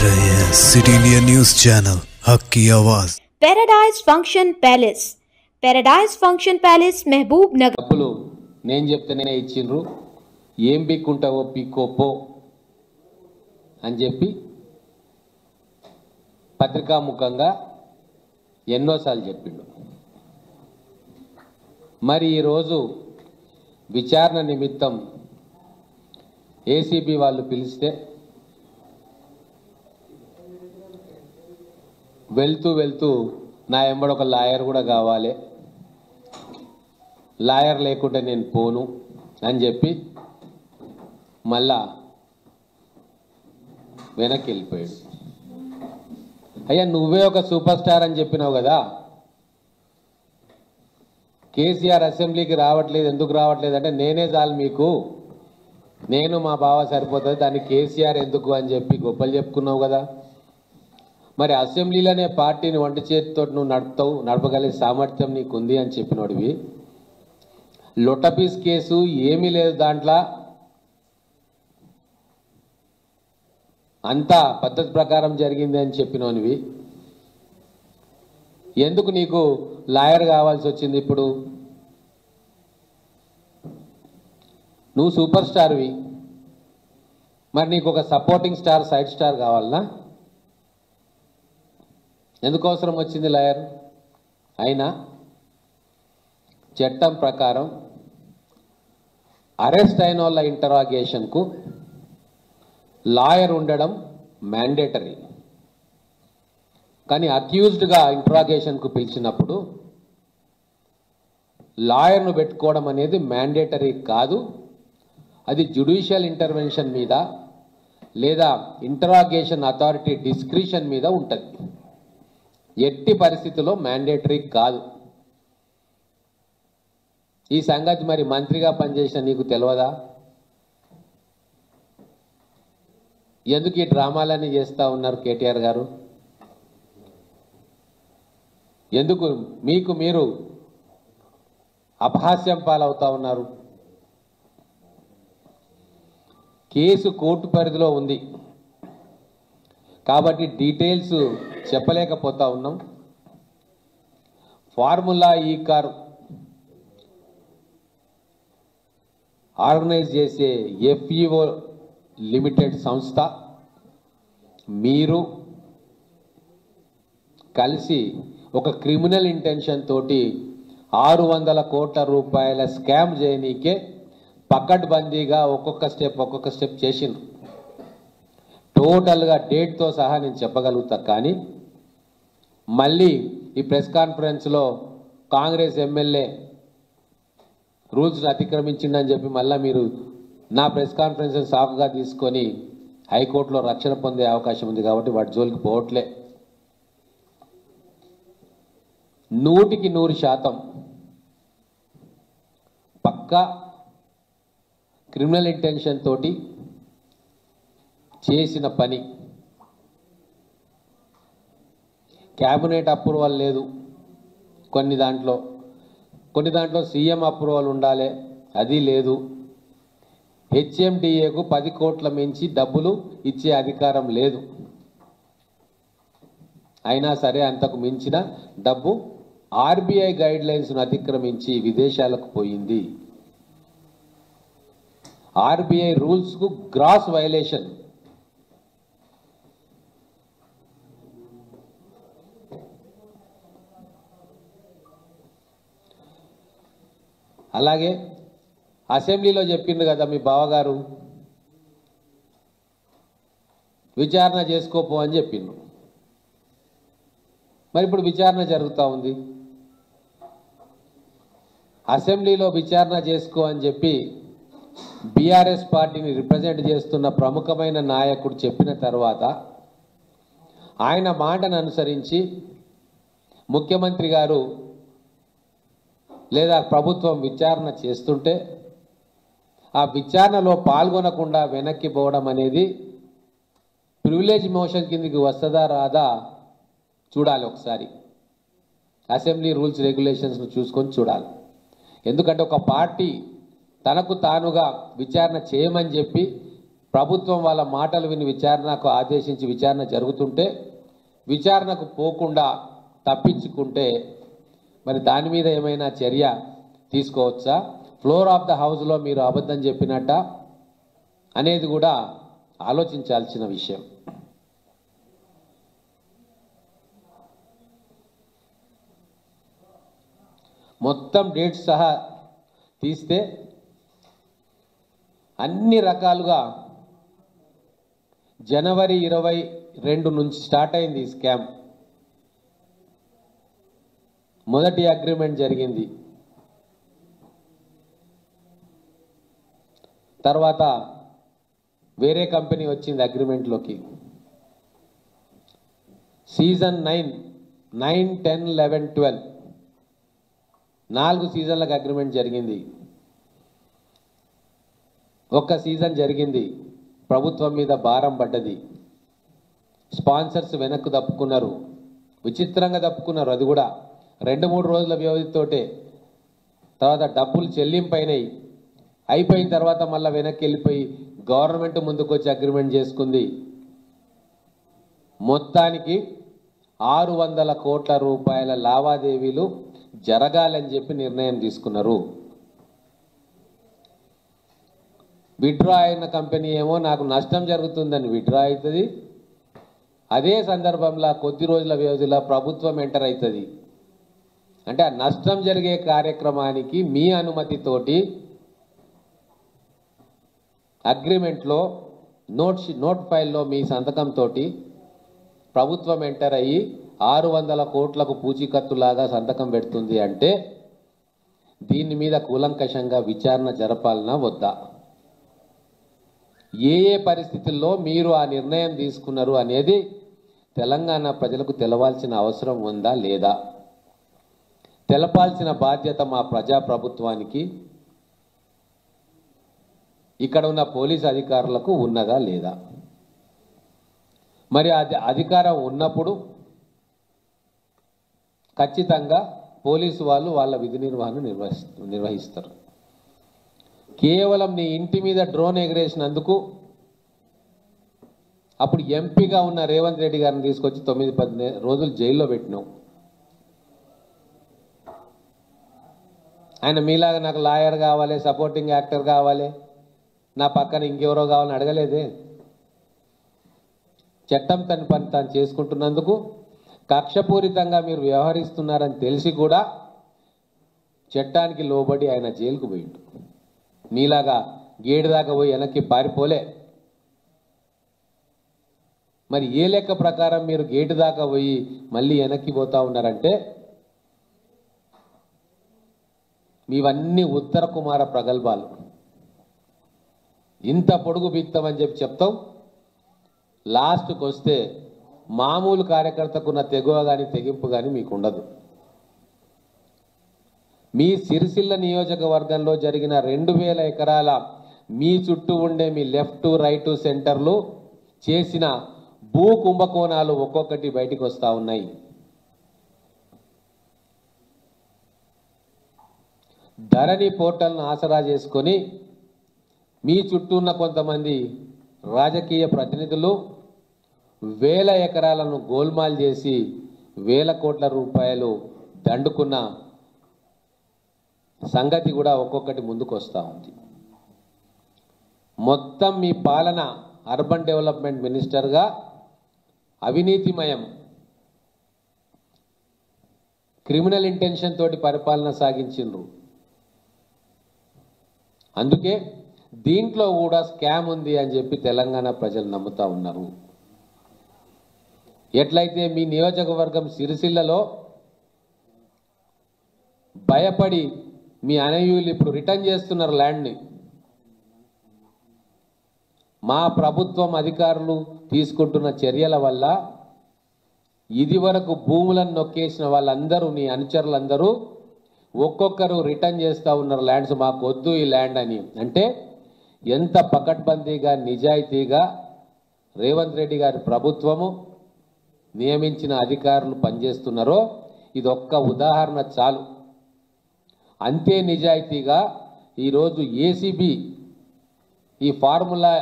रहे हैं city India news channel हक की आवाज। पैराडाइज फंक्शन पैलेस महबूब नगर డబ్బులు నేను చెప్తేనే ఇచ్చిండ్రు ఏం పీక్కుంటావో పీక్కోపో అని చెప్పి పత్రికాముఖంగా ఎన్నోసార్లు చెప్పిండు. మరి ఈరోజు విచారణ నిమిత్తం ఏసీబీ వాళ్ళు పిలిస్తే వెళ్తూ నా ఎంబడ ఒక లాయర్ కూడా కావాలి, లాయర్ లేకుంటే నేను పోను అని చెప్పి మళ్ళా వెనక్కి వెళ్ళిపోయాడు. అయ్యా నువ్వే ఒక సూపర్ స్టార్ అని చెప్పినావు కదా, కేసీఆర్ అసెంబ్లీకి రావట్లేదు, ఎందుకు రావట్లేదు అంటే నేనే చాలు మీకు, నేను మా బావ సరిపోతుంది, దాన్ని కేసీఆర్ ఎందుకు అని చెప్పి గొప్పలు చెప్పుకున్నావు కదా. మరి అసెంబ్లీలోనే పార్టీని వంట చేతితో నువ్వు నడపగలిగే సామర్థ్యం నీకు ఉంది అని చెప్పినోడివి. లొట్టపీస్ కేసు ఏమీ లేదు, దాంట్లో అంతా పద్ధతి ప్రకారం జరిగింది అని చెప్పినోనివి. ఎందుకు నీకు లాయర్ కావాల్సి వచ్చింది? ఇప్పుడు నువ్వు సూపర్ స్టార్వి, మరి నీకు ఒక సపోర్టింగ్ స్టార్, సైడ్ స్టార్ కావాలనా? ఎందుకు అవసరం వచ్చింది లాయర్? అయినా చట్టం ప్రకారం అరెస్ట్ అయిన వాళ్ళ ఇంటరాగేషన్కు లాయర్ ఉండడం మ్యాండేటరీ. కానీ అక్యూజ్డ్గా ఇంటరాగేషన్కు పిలిచినప్పుడు లాయర్ను పెట్టుకోవడం అనేది మ్యాండేటరీ కాదు. అది జ్యుడిషియల్ ఇంటర్వెన్షన్ మీద లేదా ఇంటరాగేషన్ అథారిటీ డిస్క్రిషన్ మీద ఉంటుంది. ఎట్టి పరిస్థితుల్లో మ్యాండేటరీ కాదు. ఈ సంగతి మరి మంత్రిగా పనిచేసిన నీకు తెలియదా? ఎందుకు ఈ డ్రామాలన్నీ చేస్తూ ఉన్నారు కేటీఆర్ గారు? ఎందుకు మీకు మీరు అపహాస్యం పాలవుతా ఉన్నారు? కేసు కోర్టు పరిధిలో ఉంది కాబట్టి డీటెయిల్స్ చెప్పలేకపోతా ఉన్నాం. ఫార్ములా ఈ కార్ ఆర్గనైజ్ చేసే ఎఫ్ఈఓ లిమిటెడ్ సంస్థ మీరు కలిసి ఒక క్రిమినల్ ఇంటెన్షన్ తోటి 600 కోట్ల రూపాయల స్కామ్ చేయనీకే పకడ్బందీగా ఒక్కొక్క స్టెప్ చేసిండ్రు. టోటల్గా డేట్తో సహా నేను చెప్పగలుగుతా. కానీ మళ్ళీ ఈ ప్రెస్ కాన్ఫరెన్స్లో కాంగ్రెస్ ఎమ్మెల్యే రూల్స్ని అతిక్రమించిందని చెప్పి మళ్ళీ మీరు నా ప్రెస్ కాన్ఫరెన్స్ సాకుగా తీసుకొని హైకోర్టులో రక్షణ పొందే అవకాశం ఉంది కాబట్టి వాటి జోలికి పోవట్లే. 100% పక్కా క్రిమినల్ ఇంటెన్షన్ తోటి చేసిన పని. క్యాబినెట్ అప్రూవల్ లేదు, కొన్ని దాంట్లో సీఎం అప్రూవల్ ఉండాలి, అది లేదు. హెచ్ఎండిఏకు 10 కోట్ల మించి డబ్బులు ఇచ్చే అధికారం లేదు. అయినా సరే అంతకు మించిన డబ్బు ఆర్బీఐ గైడ్ లైన్స్ను అతిక్రమించి విదేశాలకు పోయింది. ఆర్బీఐ రూల్స్కు గ్రాస్ వైలేషన్. అలాగే అసెంబ్లీలో చెప్పిండు కదా మీ బావగారు, విచారణ చేసుకోపో అని చెప్పిండు. మరి ఇప్పుడు విచారణ జరుగుతూ ఉంది. అసెంబ్లీలో విచారణ చేసుకో అని చెప్పి బీఆర్ఎస్ పార్టీని రిప్రజెంట్ చేస్తున్న ప్రముఖమైన నాయకుడు చెప్పిన తర్వాత ఆయన మాటను అనుసరించి ముఖ్యమంత్రి గారు లేదా ప్రభుత్వం విచారణ చేస్తుంటే ఆ విచారణలో పాల్గొనకుండా వెనక్కి పోవడం అనేది ప్రివిలేజ్ మోషన్ కిందకి వస్తుందా రాదా చూడాలి. ఒకసారి అసెంబ్లీ రూల్స్ రెగ్యులేషన్స్ను చూసుకొని చూడాలి. ఎందుకంటే ఒక పార్టీ తనకు తానుగా విచారణ చేయమని చెప్పి ప్రభుత్వం వాళ్ళ మాటలు విని విచారణకు ఆదేశించి విచారణ జరుగుతుంటే విచారణకు పోకుండా తప్పించుకుంటే మరి దాని మీద ఏమైనా చర్య తీసుకోవచ్చా? ఫ్లోర్ ఆఫ్ ద హౌస్లో మీరు అబద్ధం చెప్పినట్ట అనేది కూడా ఆలోచించాల్సిన విషయం. మొత్తం డేట్స్ సహా తీస్తే అన్ని రకాలుగా జనవరి 22 నుంచి స్టార్ట్ అయింది ఈ స్కామ్. మొదటి అగ్రిమెంట్ జరిగింది, తర్వాత వేరే కంపెనీ వచ్చింది అగ్రిమెంట్లోకి. సీజన్ 9, 10, 11, 12 4 సీజన్లకు అగ్రిమెంట్ జరిగింది. ఒక్క సీజన్ జరిగింది, ప్రభుత్వం మీద భారం పడ్డది. స్పాన్సర్స్ వెనక్కు తప్పుకున్నారు, విచిత్రంగా తప్పుకున్నారు. అది కూడా 2-3 రోజుల వ్యవధితోటే. తర్వాత డబ్బులు చెల్లింపైనాయి, అయిపోయిన తర్వాత మళ్ళీ వెనక్కి వెళ్ళిపోయి గవర్నమెంట్ ముందుకు వచ్చి అగ్రిమెంట్ చేసుకుంది. మొత్తానికి 600 కోట్ల రూపాయల లావాదేవీలు జరగాలని చెప్పి నిర్ణయం తీసుకున్నారు. విత్డ్రా అయిన కంపెనీ ఏమో నాకు నష్టం జరుగుతుందని విత్డ్రా అవుతుంది, అదే సందర్భంలో కొద్ది రోజుల వ్యవధిలో ప్రభుత్వం ఎంటర్ అవుతుంది. అంటే ఆ నష్టం జరిగే కార్యక్రమానికి మీ అనుమతితోటి అగ్రిమెంట్లో నోట్ ఫైల్లో మీ సంతకంతో ప్రభుత్వం ఎంటర్ అయ్యి 600 కోట్లకు పూచీకత్తులాగా సంతకం పెడుతుంది. అంటే దీని మీద కూలంకషంగా విచారణ జరపాలనా వద్దా? ఏ ఏ పరిస్థితుల్లో మీరు ఆ నిర్ణయం తీసుకున్నారు అనేది తెలంగాణ ప్రజలకు తెలవాల్సిన అవసరం ఉందా లేదా? తెలపాల్సిన బాధ్యత మా ప్రజాప్రభుత్వానికి, ఇక్కడ ఉన్న పోలీస్ అధికారులకు ఉన్నదా లేదా? మరి అది అధికారం ఉన్నప్పుడు ఖచ్చితంగా పోలీసు వాళ్ళు వాళ్ళ విధి నిర్వహణ నిర్వహిస్తారు. కేవలం నీ ఇంటి మీద డ్రోన్ ఎగరేసినందుకు అప్పుడు ఎంపీగా ఉన్న రేవంత్ రెడ్డి గారిని తీసుకొచ్చి 9-10 రోజులు జైల్లో పెట్టినావు. ఆయన మీలాగా నాకు లాయర్ కావాలి, సపోర్టింగ్ యాక్టర్ కావాలి, నా పక్కన ఇంకెవరో కావాలని అడగలేదే. చట్టం తన పని తాను చేసుకుంటున్నందుకు కక్షపూరితంగా మీరు వ్యవహరిస్తున్నారని తెలిసి కూడా చట్టానికి లోబడి ఆయన జైలుకు పోయిండు. మీలాగా గేటు దాకా పోయి వెనక్కి పారిపోలే. మరి ఏ లెక్క ప్రకారం మీరు గేటు దాకా పోయి మళ్ళీ వెనక్కి పోతా ఉన్నారంటే మీవన్నీ ఉత్తర కుమార ప్రగల్భాలు. ఇంత పొడుగు బిక్తామని చెప్పి చెప్తాం, లాస్ట్కి వస్తే మామూలు కార్యకర్తకున్న తెగువ కానీ తెగింపు కానీ మీకు ఉండదు. మీ సిరిసిల్ల నియోజకవర్గంలో జరిగిన 2000 ఎకరాల మీ చుట్టూ ఉండే మీ లెఫ్ట్ రైట్ సెంటర్లు చేసిన భూ కుంభకోణాలు ఒక్కొక్కటి బయటికి వస్తూ ఉన్నాయి. ధరణి పోర్టల్ను ఆసరా చేసుకొని మీ చుట్టూ ఉన్న కొంతమంది రాజకీయ ప్రతినిధులు 1000 ఎకరాలను గోల్మాల్ చేసి 1000 కోట్ల రూపాయలు దండుకున్న సంగతి కూడా ఒక్కొక్కటి ముందుకు వస్తూ ఉంది. మొత్తం మీ పాలన అర్బన్ డెవలప్మెంట్ మినిస్టర్గా అవినీతిమయం, క్రిమినల్ ఇంటెన్షన్ తోటి పరిపాలన సాగించిండ్రు. అందుకే దీంట్లో కూడా స్కామ్ ఉంది అని చెప్పి తెలంగాణ ప్రజలు నమ్ముతా ఉన్నారు. ఎట్లయితే మీ నియోజకవర్గం సిరిసిల్లలో భయపడి మీ అనయూలు ఇప్పుడు రిటర్న్ చేస్తున్నారు ల్యాండ్ని, మా ప్రభుత్వం అధికారులు తీసుకుంటున్న చర్యల వల్ల ఇది వరకు భూములను నొక్కేసిన వాళ్ళందరూ, నీ అనుచరులందరూ ఒక్కొక్కరు రిటర్న్ చేస్తూ ఉన్నారు ల్యాండ్స్, మాకు వద్దు ఈ ల్యాండ్ అని. అంటే ఎంత పకడ్బందీగా నిజాయితీగా రేవంత్ రెడ్డి గారి ప్రభుత్వము నియమించిన అధికారులు పనిచేస్తున్నారో ఇది ఒక్క ఉదాహరణ చాలు. అంతే నిజాయితీగా ఈరోజు ఏసీబీ ఈ ఫార్ములా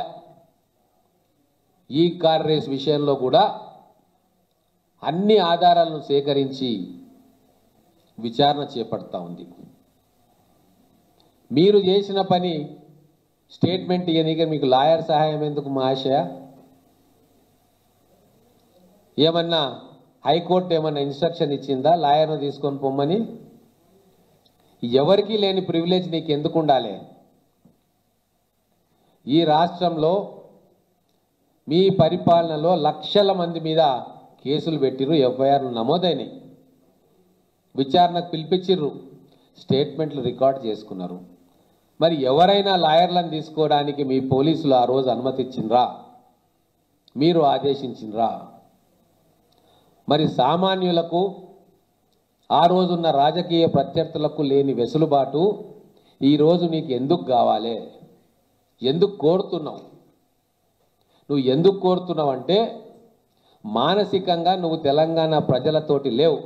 ఈ కార్ రేస్ విషయంలో కూడా అన్ని ఆధారాలను సేకరించి విచారణ చేపడతా ఉంది. మీరు చేసిన పని స్టేట్మెంట్ ఇవ్వనీకే మీకు లాయర్ సహాయం ఎందుకు మహాశయ? ఏమన్నా హైకోర్టు ఏమన్నా ఇన్స్ట్రక్షన్ ఇచ్చిందా లాయర్ను తీసుకొని పొమ్మని? ఎవరికీ లేని ప్రివిలేజ్ నీకు ఎందుకు ఉండాలి? ఈ రాష్ట్రంలో మీ పరిపాలనలో లక్షల మంది మీద కేసులు పెట్టిర్రు, ఎఫ్ఐఆర్లు నమోదైనాయి, విచారణకు పిలిపించిర్రు, స్టేట్మెంట్లు రికార్డ్ చేసుకున్నారు. మరి ఎవరైనా లాయర్లను తీసుకోవడానికి మీ పోలీసులు ఆ రోజు అనుమతించిండ్రా? మీరు ఆదేశించిండ్రా? మరి సామాన్యులకు ఆ రోజున్న రాజకీయ ప్రత్యర్థులకు లేని వెసులుబాటు ఈరోజు నీకు ఎందుకు కావాలి? ఎందుకు కోరుతున్నావు? నువ్వు ఎందుకు కోరుతున్నావు అంటే మానసికంగా నువ్వు తెలంగాణ ప్రజలతోటి లేవు.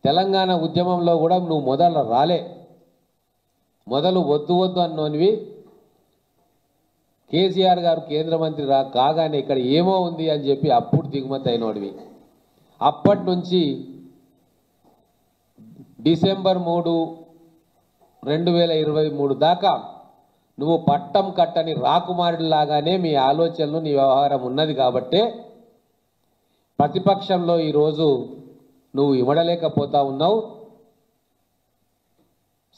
తెలంగాణ ఉద్యమంలో కూడా నువ్వు మొదలు రాలే. మొదలు వద్దు వద్దు అన్నోనివి. కేసీఆర్ గారు కేంద్ర మంత్రి కాగానే ఇక్కడ ఏమో ఉంది అని చెప్పి అప్పుడు దిగుమతి అయినోడివి. అప్పటి నుంచి డిసెంబర్ 3, 2023 దాకా నువ్వు పట్టం కట్టని రాకుమారుడిలాగానే మీ ఆలోచనలు, నీ వ్యవహారం ఉన్నది కాబట్టే ప్రతిపక్షంలో ఈరోజు నువ్వు ఇమడలేకపోతా ఉన్నావు,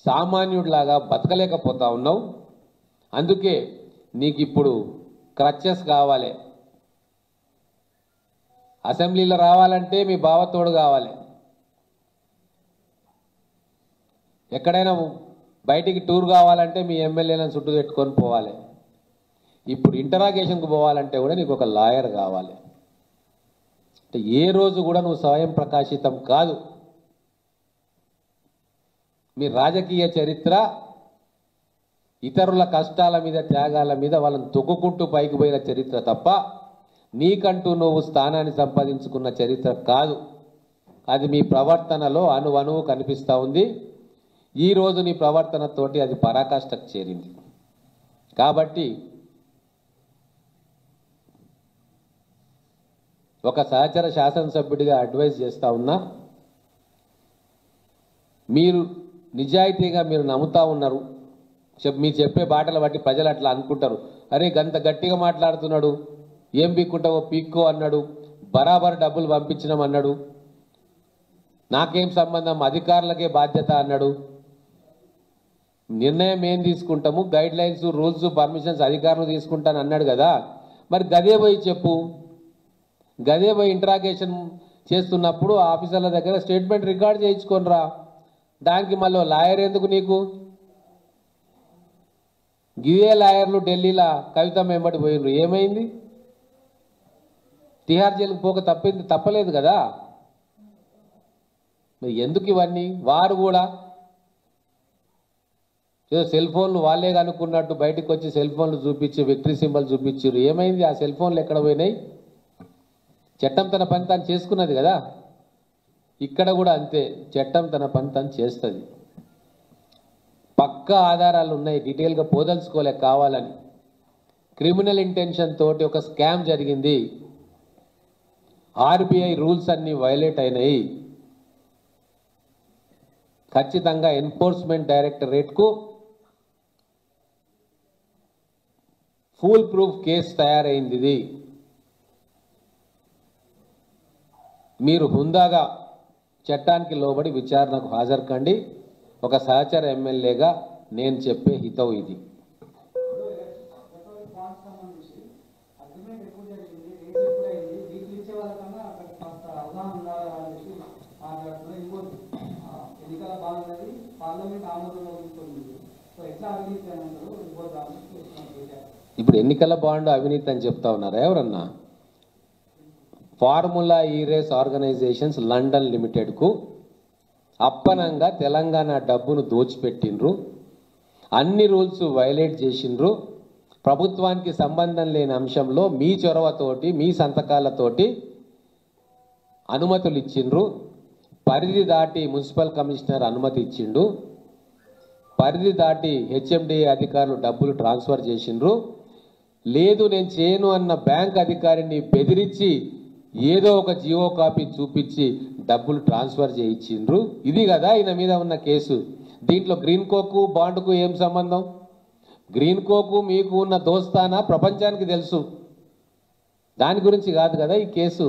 సామాన్యుడిలాగా బతకలేకపోతా ఉన్నావు. అందుకే నీకు ఇప్పుడు క్రచెస్ కావాలి. అసెంబ్లీలో రావాలంటే మీ బావతోడు కావాలి. ఎక్కడైనా బయటికి టూర్ కావాలంటే మీ ఎమ్మెల్యేలను చుట్టూ పెట్టుకొని పోవాలి. ఇప్పుడు ఇంటరాగేషన్కు పోవాలంటే కూడా నీకు ఒక లాయర్ కావాలి. అంటే ఏ రోజు కూడా నువ్వు స్వయం ప్రకాశితం కాదు. మీ రాజకీయ చరిత్ర ఇతరుల కష్టాల మీద, త్యాగాల మీద వాళ్ళని తొక్కుకుంటూ పైకి పోయిన చరిత్ర తప్ప నీకంటూ నువ్వు స్థానాన్ని సంపాదించుకున్న చరిత్ర కాదు. అది మీ ప్రవర్తనలో అణువణువు కనిపిస్తూ ఉంది. ఈరోజు నీ ప్రవర్తనతోటి అది పరాకాష్ఠకు చేరింది. కాబట్టి ఒక సహచర శాసనసభ్యుడిగా అడ్వైజ్ చేస్తూ ఉన్నా, మీరు నిజాయితీగా మీరు నమ్ముతా ఉన్నారు. మీరు చెప్పే బాటలు బట్టి ప్రజలు అట్లా అనుకుంటారు, అరే గంత గట్టిగా మాట్లాడుతున్నాడు, ఏం పీక్కుంటావో పీక్కో అన్నాడు, బరాబర్ డబ్బులు పంపించడం అన్నాడు, నాకేం సంబంధం, అధికారులకే బాధ్యత అన్నాడు, నిర్ణయం ఏం తీసుకుంటాము, గైడ్ లైన్స్, రూల్స్, పర్మిషన్స్ అధికారులు తీసుకుంటాను అన్నాడు కదా. మరి గదే పోయి చెప్పు, గదే పోయి ఇంటరాగేషన్ చేస్తున్నప్పుడు ఆఫీసర్ల దగ్గర స్టేట్మెంట్ రికార్డ్ చేయించుకొని రా. దానికి మళ్ళీ లాయర్ ఎందుకు నీకు? గిదే లాయర్లు ఢిల్లీలో కవిత వెంబడి పోయినరు, ఏమైంది? తిహార్ జైలుకు పోక తప్పలేదు కదా. మరి ఎందుకు ఇవన్నీ? వారు కూడా ఏదో సెల్ ఫోన్లు వాళ్ళే కనుక్కున్నట్టు బయటకు వచ్చి సెల్ ఫోన్లు చూపించి విక్టరీ సింబల్ చూపించారు. ఏమైంది? ఆ సెల్ ఫోన్లు ఎక్కడ పోయినాయి? చట్టం తన పని తాను చేసుకున్నది కదా. ఇక్కడ కూడా అంతే, చట్టం తన పని తాను చేస్తుంది. పక్కా ఆధారాలు ఉన్నాయి, డీటెయిల్గా పోదలుచుకోలే కావాలని. క్రిమినల్ ఇంటెన్షన్ తోటి ఒక స్కామ్ జరిగింది, ఆర్బీఐ రూల్స్ అన్నీ వైలేట్ అయినాయి. ఖచ్చితంగా ఎన్ఫోర్స్మెంట్ డైరెక్టరేట్కు ఫుల్ ప్రూఫ్ కేసు తయారైంది. ఇది మీరు హుందాగా చట్టానికి లోబడి విచారణకు హాజరు కండి. ఒక సహచర ఎమ్మెల్యేగా నేను చెప్పే హితవు ఇది. ఇప్పుడు ఎన్నికల బాండ్ అవినీతి అని చెప్తా ఉన్నారా ఎవరన్నా? ఫార్ములా ఈ రేస్ ఆర్గనైజేషన్స్ లండన్ లిమిటెడ్కు అప్పనంగా తెలంగాణ డబ్బును దోచిపెట్టిండ్రు, అన్ని రూల్స్ వైలేట్ చేసిండ్రు. ప్రభుత్వానికి సంబంధం లేని అంశంలో మీ చొరవతోటి, మీ సంతకాలతోటి అనుమతులు ఇచ్చిండ్రు. పరిధి దాటి మున్సిపల్ కమిషనర్ అనుమతి ఇచ్చిండు, పరిధి దాటి హెచ్ఎండిఏ అధికారులు డబ్బులు ట్రాన్స్ఫర్ చేసిండ్రు. లేదు నేను చేయను అన్న బ్యాంక్ అధికారిని బెదిరించి ఏదో ఒక జియో కాపీ చూపించి డబ్బులు ట్రాన్స్ఫర్ చేయించిండ్రు. ఇది కదా ఈయన మీద ఉన్న కేసు. దీంట్లో గ్రీన్ కోకు బాండ్కు ఏం సంబంధం? గ్రీన్ కోకు మీకు ఉన్న దోస్తానా ప్రపంచానికి తెలుసు, దాని గురించి కాదు కదా ఈ కేసు.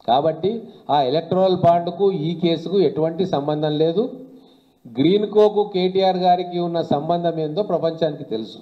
కాబట్టి ఆ ఎలక్టరల్ బాండ్కు ఈ కేసుకు ఎటువంటి సంబంధం లేదు. గ్రీన్ కోకు కేటీఆర్ గారికి ఉన్న సంబంధం ఏందో ప్రపంచానికి తెలుసు.